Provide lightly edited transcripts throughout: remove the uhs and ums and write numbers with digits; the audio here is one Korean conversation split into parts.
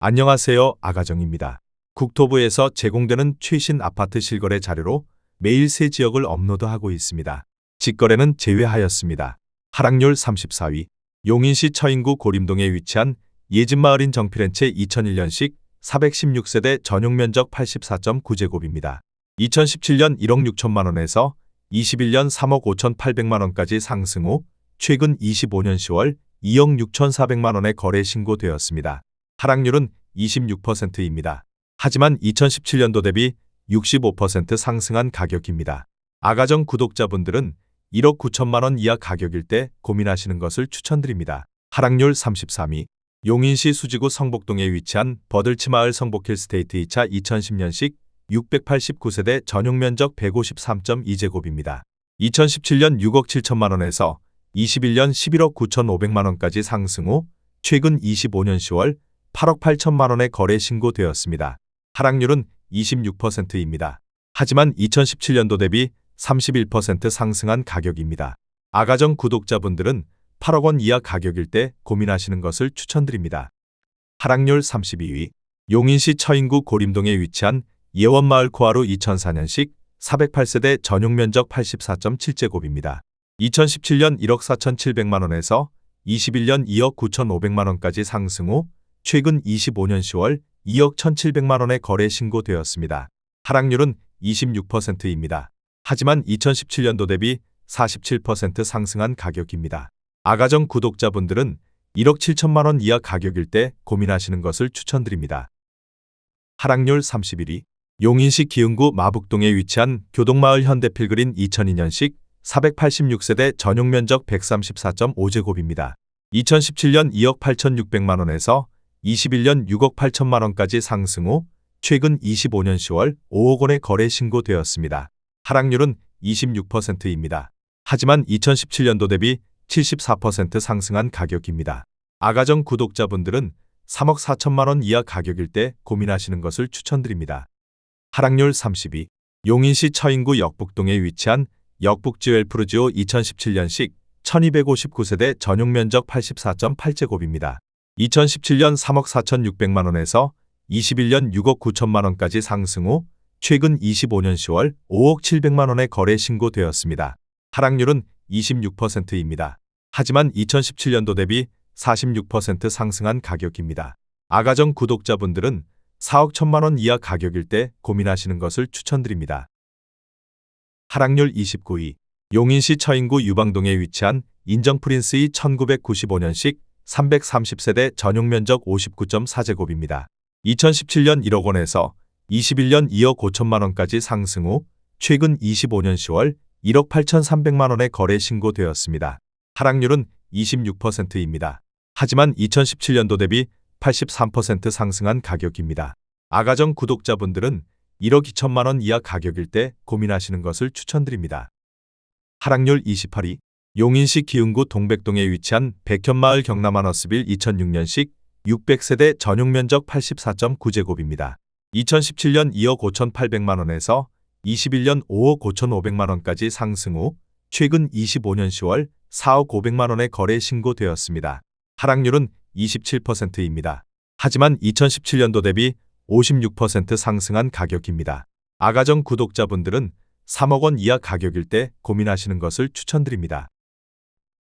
안녕하세요. 아가정입니다. 국토부에서 제공되는 최신 아파트 실거래 자료로 매일 새 지역을 업로드하고 있습니다. 직거래는 제외하였습니다. 하락률 34위. 용인시 처인구 고림동에 위치한 예진마을인 정필엔채 2001년식 416세대 전용면적 84.9제곱입니다. 2017년 1억 6천만 원에서 21년 3억 5,800만 원까지 상승 후 최근 25년 10월 2억 6,400만 원에 거래 신고되었습니다. 하락률은 26%입니다. 하지만 2017년도 대비 65% 상승한 가격입니다. 아가정 구독자분들은 1억 9천만 원 이하 가격일 때 고민하시는 것을 추천드립니다. 하락률 33위. 용인시 수지구 성복동에 위치한 버들치마을 성복힐스테이트 2차 2010년식 689세대 전용면적 153.2제곱입니다. 2017년 6억 7천만 원에서 21년 11억 9,500만 원까지 상승 후 최근 25년 10월 8억 8천만 원에 거래 신고되었습니다. 하락률은 26%입니다. 하지만 2017년도 대비 31% 상승한 가격입니다. 아가정 구독자분들은 8억 원 이하 가격일 때 고민하시는 것을 추천드립니다. 하락률 32위. 용인시 처인구 고림동에 위치한 예원마을 코하루 2004년식 408세대 전용면적 84.7제곱입니다. 2017년 1억 4,700만 원에서 21년 2억 9,500만 원까지 상승 후 최근 25년 10월 2억 1,700만 원에 거래 신고되었습니다. 하락률은 26%입니다. 하지만 2017년도 대비 47% 상승한 가격입니다. 아가정 구독자분들은 1억 7천만 원 이하 가격일 때 고민하시는 것을 추천드립니다. 하락률 31위. 용인시 기흥구 마북동에 위치한 교동마을 현대필그린 2002년식 486세대 전용면적 134.5제곱입니다. 2017년 2억 8,600만 원에서 21년 6억 8천만 원까지 상승 후 최근 25년 10월 5억 원에 거래 신고되었습니다. 하락률은 26%입니다. 하지만 2017년도 대비 74% 상승한 가격입니다. 아가정 구독자분들은 3억 4천만 원 이하 가격일 때 고민하시는 것을 추천드립니다. 하락률 30위. 용인시 처인구 역북동에 위치한 역북지웰프루지오 2017년식 1259세대 전용면적 84.8제곱입니다. 2017년 3억 4,600만 원에서 21년 6억 9천만 원까지 상승 후 최근 25년 10월 5억 700만 원에 거래 신고되었습니다. 하락률은 26%입니다. 하지만 2017년도 대비 46% 상승한 가격입니다. 아가정 구독자분들은 4억 1천만 원 이하 가격일 때 고민하시는 것을 추천드립니다. 하락률 29위. 용인시 처인구 유방동에 위치한 인정프린스이 1995년식 330세대 전용면적 59.4제곱입니다. 2017년 1억 원에서 21년 2억 5천만 원까지 상승 후 최근 25년 10월 1억 8,300만 원에 거래 신고되었습니다. 하락률은 26%입니다. 하지만 2017년도 대비 83% 상승한 가격입니다. 아가정 구독자분들은 1억 2천만 원 이하 가격일 때 고민하시는 것을 추천드립니다. 하락률 28위. 용인시 기흥구 동백동에 위치한 백현마을 경남한어스빌 2006년식 600세대 전용면적 84.9제곱입니다. 2017년 2억 5,800만 원에서 21년 5억 5,500만 원까지 상승 후 최근 25년 10월 4억 500만 원에 거래 신고되었습니다. 하락률은 27%입니다. 하지만 2017년도 대비 56% 상승한 가격입니다. 아가정 구독자분들은 3억 원 이하 가격일 때 고민하시는 것을 추천드립니다.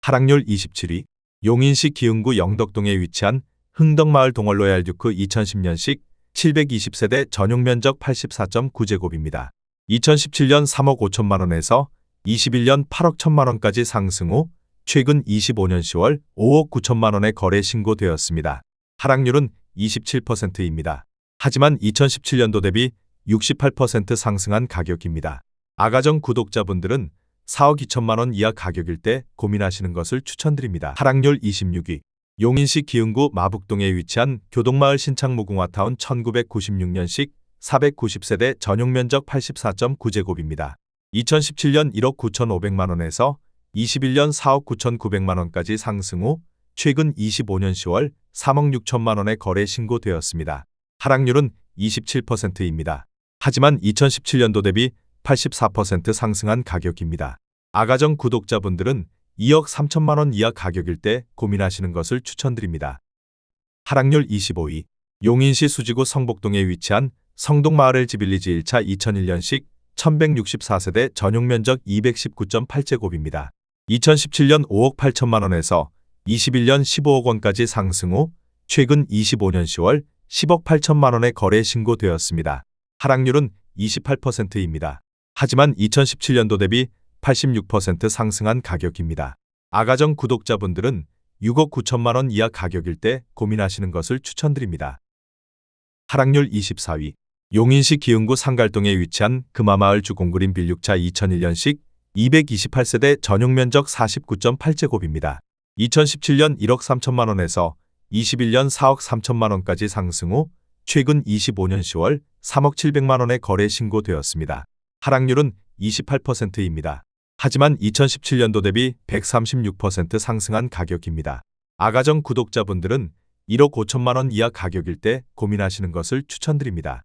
하락률 27위. 용인시 기흥구 영덕동에 위치한 흥덕마을 동월로얄듀크 2010년식 720세대 전용면적 84.9제곱입니다. 2017년 3억 5천만 원에서 21년 8억 1천만 원까지 상승 후 최근 25년 10월 5억 9천만 원에 거래 신고되었습니다. 하락률은 27%입니다. 하지만 2017년도 대비 68% 상승한 가격입니다. 아가정 구독자분들은 4억 2천만 원 이하 가격일 때 고민하시는 것을 추천드립니다. 하락률 26위. 용인시 기흥구 마북동에 위치한 교동마을 신창무궁화타운 1996년식 490세대 전용면적 84.9제곱입니다. 2017년 1억 9,500만 원에서 21년 4억 9,900만 원까지 상승 후 최근 25년 10월 3억 6천만 원에 거래 신고되었습니다. 하락률은 27%입니다. 하지만 2017년도 대비 84% 상승한 가격입니다. 아가정 구독자분들은 2억 3천만 원 이하 가격일 때 고민하시는 것을 추천드립니다. 하락률 25위. 용인시 수지구 성복동에 위치한 성동마을 LG 빌리지 1차 2001년식 1164세대 전용 면적 219.8제곱입니다. 2017년 5억 8천만 원에서 21년 15억 원까지 상승 후 최근 25년 10월 10억 8천만 원에 거래 신고되었습니다. 하락률은 28%입니다. 하지만 2017년도 대비 86% 상승한 가격입니다. 아가정 구독자분들은 6억 9천만 원 이하 가격일 때 고민하시는 것을 추천드립니다. 하락률 24위. 용인시 기흥구 상갈동에 위치한 금화마을 주공그린 빌6차 2001년식 228세대 전용 면적 49.8제곱입니다. 2017년 1억 3천만 원에서 21년 4억 3천만 원까지 상승 후 최근 25년 10월 3억 7백만 원에 거래 신고되었습니다. 하락률은 28%입니다. 하지만 2017년도 대비 136% 상승한 가격입니다. 아가정 구독자분들은 1억 5천만 원 이하 가격일 때 고민하시는 것을 추천드립니다.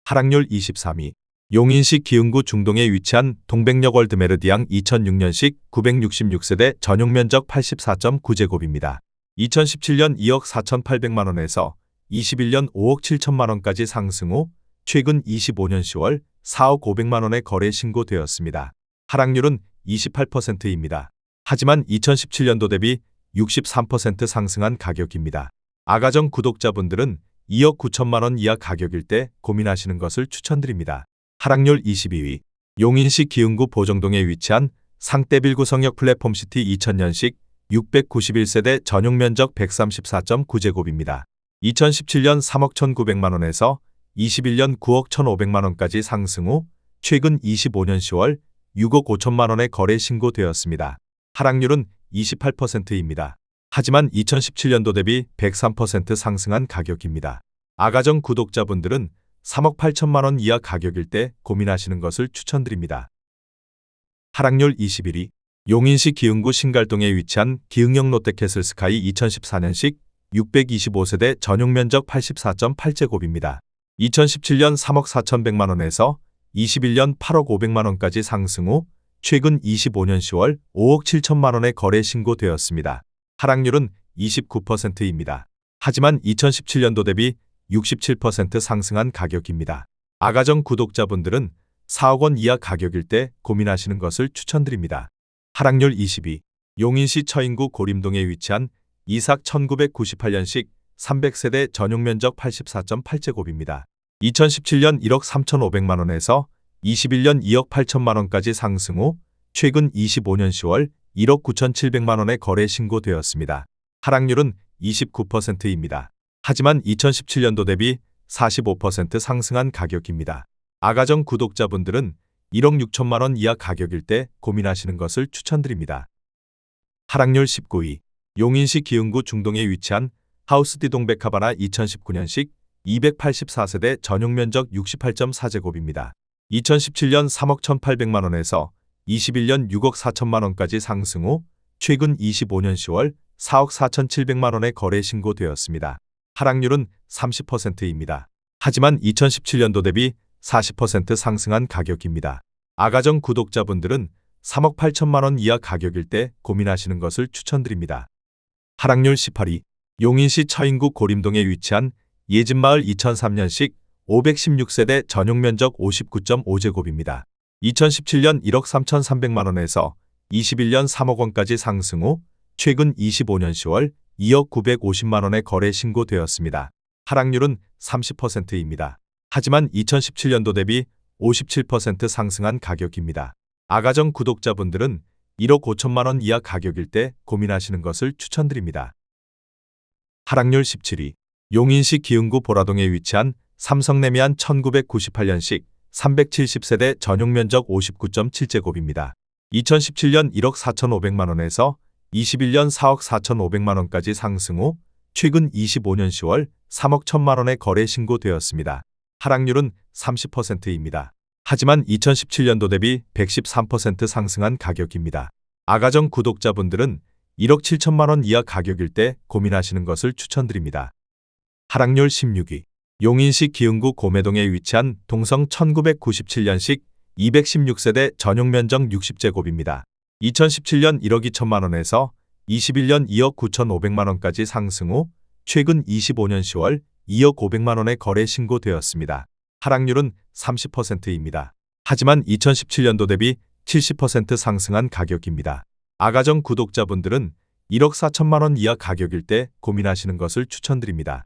하락률 23위. 용인시 기흥구 중동에 위치한 동백역 월드메르디앙 2006년식 966세대 전용 면적 84.9제곱입니다. 2017년 2억 4,800만 원에서 21년 5억 7천만 원까지 상승 후 최근 25년 10월 4억 5백만 원에 거래 신고되었습니다. 하락률은 28%입니다. 하지만 2017년도 대비 63% 상승한 가격입니다. 아가정 구독자분들은 2억 9천만 원 이하 가격일 때 고민하시는 것을 추천드립니다. 하락률 22위. 용인시 기흥구 보정동에 위치한 상떼빌 구성역 플랫폼시티 2000년식 691세대 전용 면적 134.9제곱입니다. 2017년 3억 1,900만 원에서 21년 9억 1,500만 원까지 상승 후 최근 25년 10월 6억 5천만 원에 거래 신고되었습니다. 하락률은 28%입니다. 하지만 2017년도 대비 103% 상승한 가격입니다. 아가정 구독자분들은 3억 8천만 원 이하 가격일 때 고민하시는 것을 추천드립니다. 하락률 21위. 용인시 기흥구 신갈동에 위치한 기흥역 롯데캐슬 스카이 2014년식 625세대 전용 면적 84.8제곱입니다. 2017년 3억 4,100만 원에서 21년 8억 5백만 원까지 상승 후 최근 25년 10월 5억 7천만 원에 거래 신고되었습니다. 하락률은 29%입니다. 하지만 2017년도 대비 67% 상승한 가격입니다. 아가정 구독자분들은 4억 원 이하 가격일 때 고민하시는 것을 추천드립니다. 하락률 22. 용인시 처인구 고림동에 위치한 이삭 1998년식 300세대 전용 면적 84.8제곱입니다. 2017년 1억 3,500만 원에서 21년 2억 8천만 원까지 상승 후 최근 25년 10월 1억 9,700만 원에 거래 신고되었습니다. 하락률은 29%입니다. 하지만 2017년도 대비 45% 상승한 가격입니다. 아가정 구독자분들은 1억 6천만 원 이하 가격일 때 고민하시는 것을 추천드립니다. 하락률 19위. 용인시 기흥구 중동에 위치한 하우스디동 백화바나 2019년식 284세대 전용 면적 68.4제곱입니다. 2017년 3억 1,800만 원에서 21년 6억 4천만 원까지 상승 후 최근 25년 10월 4억 4,700만 원에 거래 신고되었습니다. 하락률은 30%입니다. 하지만 2017년도 대비 40% 상승한 가격입니다. 아가정 구독자분들은 3억 8천만 원 이하 가격일 때 고민하시는 것을 추천드립니다. 하락률 18위. 용인시 처인구 고림동에 위치한 예진마을 2003년식 516세대 전용 면적 59.5제곱입니다. 2017년 1억 3,300만 원에서 21년 3억 원까지 상승 후 최근 25년 10월 2억 950만 원에 거래 신고되었습니다. 하락률은 30%입니다. 하지만 2017년도 대비 57% 상승한 가격입니다. 아가정 구독자분들은 1억 5천만 원 이하 가격일 때 고민하시는 것을 추천드립니다. 하락률 17위. 용인시 기흥구 보라동에 위치한 삼성레미안 1998년식 370세대 전용 면적 59.7제곱입니다. 2017년 1억 4,500만 원에서 21년 4억 4,500만 원까지 상승 후 최근 25년 10월 3억 1천만 원에 거래 신고되었습니다. 하락률은 30%입니다. 하지만 2017년도 대비 113% 상승한 가격입니다. 아가정 구독자분들은 1억 7천만 원 이하 가격일 때 고민하시는 것을 추천드립니다. 하락률 16위. 용인시 기흥구 고매동에 위치한 동성 1997년식 216세대 전용 면적 60제곱입니다. 2017년 1억 2천만 원에서 21년 2억 9,500만 원까지 상승 후 최근 25년 10월 2억 500만 원의 거래 신고되었습니다. 하락률은 30%입니다. 하지만 2017년도 대비 70% 상승한 가격입니다. 아가정 구독자분들은 1억 4천만 원 이하 가격일 때 고민하시는 것을 추천드립니다.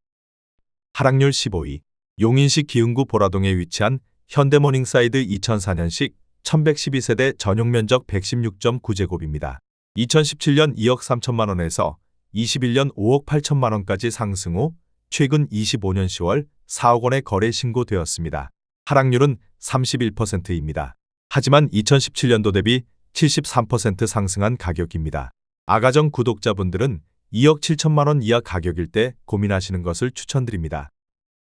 하락률 15위. 용인시 기흥구 보라동에 위치한 현대모닝사이드 2004년식 1112세대 전용 면적 116.9제곱입니다. 2017년 2억 3천만 원에서 21년 5억 8천만 원까지 상승 후 최근 25년 10월 4억 원의 거래 신고되었습니다. 하락률은 31%입니다. 하지만 2017년도 대비 73% 상승한 가격입니다. 아가정 구독자분들은 2억 7천만 원 이하 가격일 때 고민하시는 것을 추천드립니다.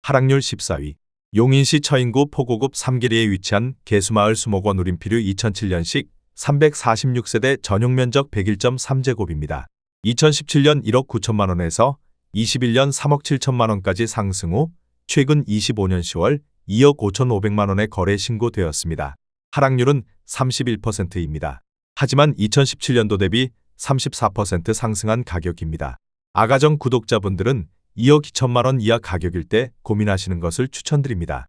하락률 14위. 용인시 처인구 포고급 3계리에 위치한 개수마을 수목원 우림피류 2007년식 346세대 전용 면적 101.3제곱입니다. 2017년 1억 9천만 원에서 21년 3억 7천만 원까지 상승 후 최근 25년 10월 2억 5,500만 원의 거래 신고되었습니다. 하락률은 31%입니다. 하지만 2017년도 대비 34% 상승한 가격입니다. 아가정 구독자분들은 2억 2천만 원 이하 가격일 때 고민하시는 것을 추천드립니다.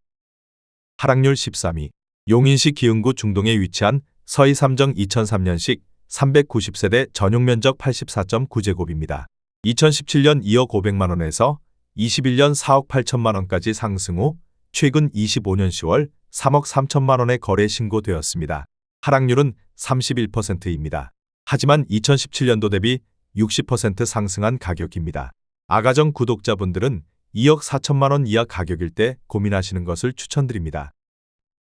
하락률 13위. 용인시 기흥구 중동에 위치한 서희 3정 2003년식 390세대 전용 면적 84.9제곱입니다. 2017년 2억 500만 원에서 21년 4억 8천만 원까지 상승 후 최근 25년 10월 3억 3천만 원의 거래 신고되었습니다. 하락률은 31%입니다. 하지만 2017년도 대비 60% 상승한 가격입니다. 아가정 구독자분들은 2억 4천만 원 이하 가격일 때 고민하시는 것을 추천드립니다.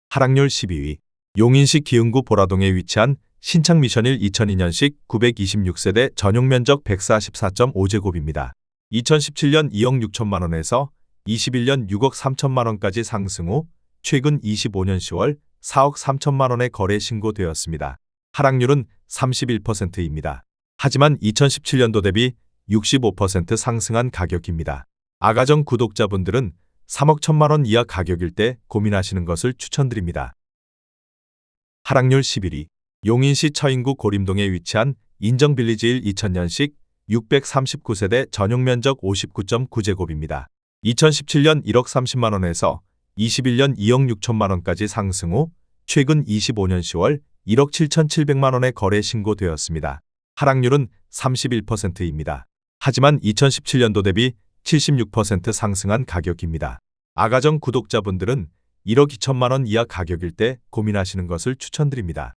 하락률 12위. 용인시 기흥구 보라동에 위치한 신창미션일 2002년식 926세대 전용 면적 144.5제곱입니다. 2017년 2억 6천만 원에서 21년 6억 3천만 원까지 상승 후 최근 25년 10월 4억 3천만 원의 거래 신고되었습니다. 하락률은 31%입니다. 하지만 2017년도 대비 65% 상승한 가격입니다. 아가정 구독자분들은 3억 1천만 원 이하 가격일 때 고민하시는 것을 추천드립니다. 하락률 11위. 용인시 처인구 고림동에 위치한 인정빌리지일 2000년식 639세대 전용 면적 59.9제곱입니다. 2017년 1억 30만 원에서 21년 2억 6천만 원까지 상승 후 최근 25년 10월 1억 7,700만 원의 거래 신고되었습니다. 하락률은 31%입니다. 하지만 2017년도 대비 76% 상승한 가격입니다. 아가정 구독자분들은 1억 2천만 원 이하 가격일 때 고민하시는 것을 추천드립니다.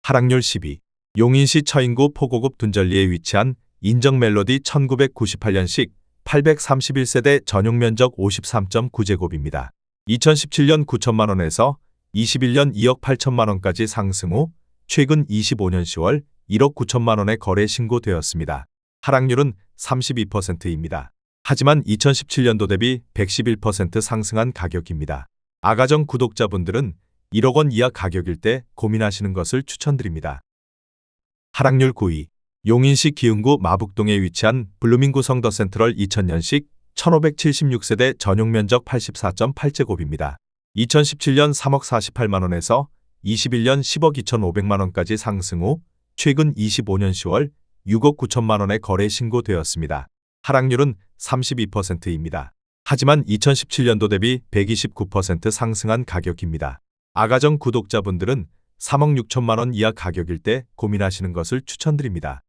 하락률 10위. 용인시 처인구 포고급 둔절리에 위치한 인정멜로디 1998년식 831세대 전용 면적 53.9제곱입니다. 2017년 9천만 원에서 21년 2억 8천만 원까지 상승 후 최근 25년 10월 1억 9천만 원의 거래 신고되었습니다. 하락률은 32%입니다. 하지만 2017년도 대비 111% 상승한 가격입니다. 아가정 구독자분들은 1억 원 이하 가격일 때 고민하시는 것을 추천드립니다. 하락률 9위. 용인시 기흥구 마북동에 위치한 블루밍구 성더센트럴 2000년식 1576세대 전용 면적 84.8제곱입니다. 2017년 3억 48만 원에서 21년 10억 2,500만 원까지 상승 후 최근 25년 10월 6억 9천만 원의 거래 신고되었습니다. 하락률은 32%입니다. 하지만 2017년도 대비 129% 상승한 가격입니다. 아가정 구독자분들은 3억 6천만 원 이하 가격일 때 고민하시는 것을 추천드립니다.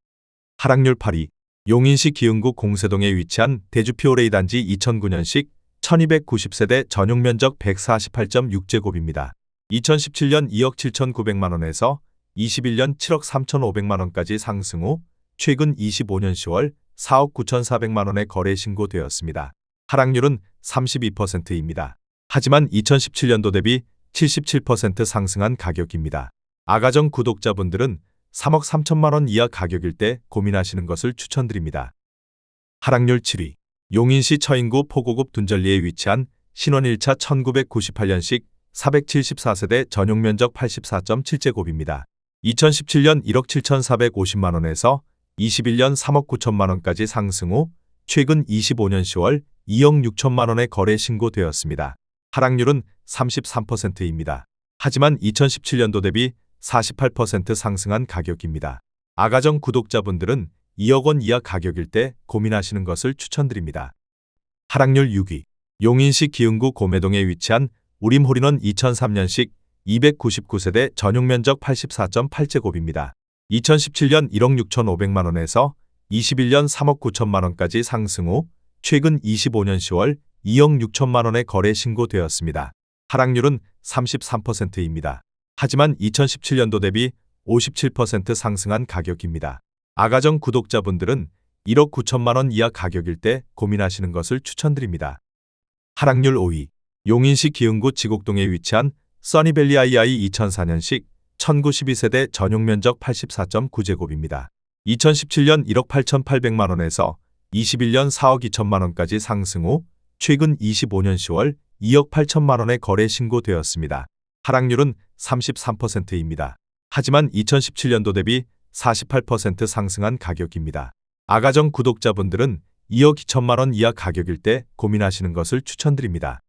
하락률 8위. 용인시 기흥구 공세동에 위치한 대주피오레이 단지 2009년식 1290세대 전용 면적 148.6제곱입니다. 2017년 2억 7,900만 원에서 21년 7억 3,500만 원까지 상승 후 최근 25년 10월 4억 9,400만 원의 거래 신고되었습니다. 하락률은 32%입니다. 하지만 2017년도 대비 77% 상승한 가격입니다. 아가정 구독자분들은 3억 3천만 원 이하 가격일 때 고민하시는 것을 추천드립니다. 하락률 7위. 용인시 처인구 포고급 둔절리에 위치한 신원 1차 1998년식 474세대 전용 면적 84.7제곱입니다. 2017년 1억 7,450만 원에서 21년 3억 9천만 원까지 상승 후 최근 25년 10월 2억 6천만 원의 거래 신고되었습니다. 하락률은 33%입니다. 하지만 2017년도 대비 48% 상승한 가격입니다. 아가정 구독자분들은 2억 원 이하 가격일 때 고민하시는 것을 추천드립니다. 하락률 6위. 용인시 기흥구 고매동에 위치한 우림홀인원 2003년식 299세대 전용면적 84.8제곱입니다. 2017년 1억 6,500만 원에서 21년 3억 9천만 원까지 상승 후 최근 25년 10월 2억 6천만 원에 거래 신고되었습니다. 하락률은 33%입니다. 하지만 2017년도 대비 57% 상승한 가격입니다. 아가정 구독자분들은 1억 9천만 원 이하 가격일 때 고민하시는 것을 추천드립니다. 하락률 5위. 용인시 기흥구 지곡동에 위치한 써니밸리 II 2004년식 1092세대 전용면적 84.9제곱입니다. 2017년 1억 8,800만 원에서 21년 4억 2천만 원까지 상승 후 최근 25년 10월 2억 8천만 원에 거래 신고되었습니다. 하락률은 33%입니다. 하지만 2017년도 대비 48% 상승한 가격입니다. 아가정 구독자분들은 2억 2천만 원 이하 가격일 때 고민하시는 것을 추천드립니다.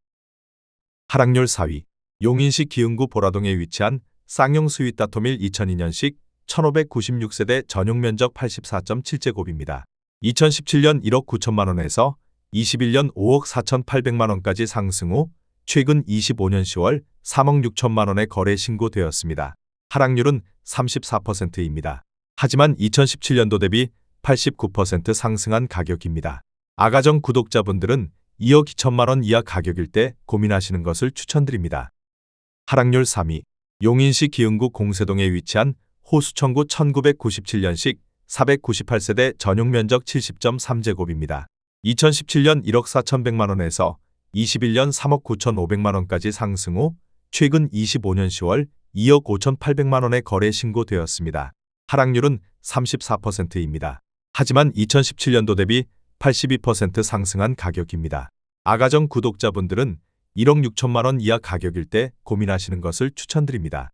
하락률 4위. 용인시 기흥구 보라동에 위치한 쌍용 스윗다토밀 2002년식 1596세대 전용면적 84.7제곱입니다. 2017년 1억 9천만 원에서 21년 5억 4,800만 원까지 상승 후 최근 25년 10월 3억 6천만 원에 거래 신고되었습니다. 하락률은 34%입니다. 하지만 2017년도 대비 89% 상승한 가격입니다. 아가정 구독자분들은 2억 2천만 원 이하 가격일 때 고민하시는 것을 추천드립니다. 하락률 3위. 용인시 기흥구 공세동에 위치한 호수천구 1997년식 498세대 전용면적 70.3제곱입니다. 2017년 1억 4,100만 원에서 21년 3억 9,500만 원까지 상승 후 최근 25년 10월 2억 5,800만 원에 거래 신고되었습니다. 하락률은 34%입니다. 하지만 2017년도 대비 82% 상승한 가격입니다. 아가정 구독자분들은 1억 6천만 원 이하 가격일 때 고민하시는 것을 추천드립니다.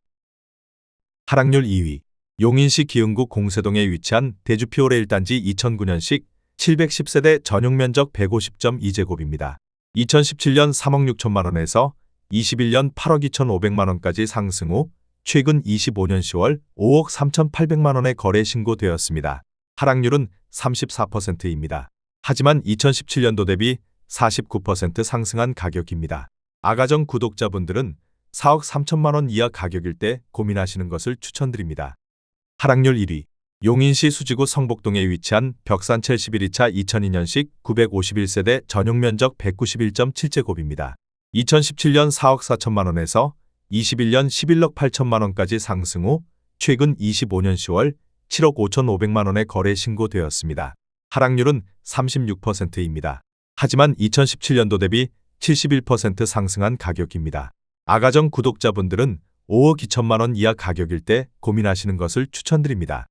하락률 2위. 용인시 기흥구 공세동에 위치한 대주피오레 1단지 2009년식 710세대 전용면적 150.2제곱입니다. 2017년 3억 6천만 원에서 21년 8억 2,500만 원까지 상승 후 최근 25년 10월 5억 3,800만 원에 거래 신고되었습니다. 하락률은 34%입니다. 하지만 2017년도 대비 49% 상승한 가격입니다. 아가정 구독자분들은 4억 3천만 원 이하 가격일 때 고민하시는 것을 추천드립니다. 하락률 1위. 용인시 수지구 성복동에 위치한 벽산 71-2차 2002년식 951세대 전용면적 191.7제곱입니다. 2017년 4억 4천만 원에서 21년 11억 8천만 원까지 상승 후 최근 25년 10월 7억 5,500만 원에 거래 신고되었습니다. 하락률은 36%입니다. 하지만 2017년도 대비 71% 상승한 가격입니다. 아가정 구독자분들은 5억 2천만 원 이하 가격일 때 고민하시는 것을 추천드립니다.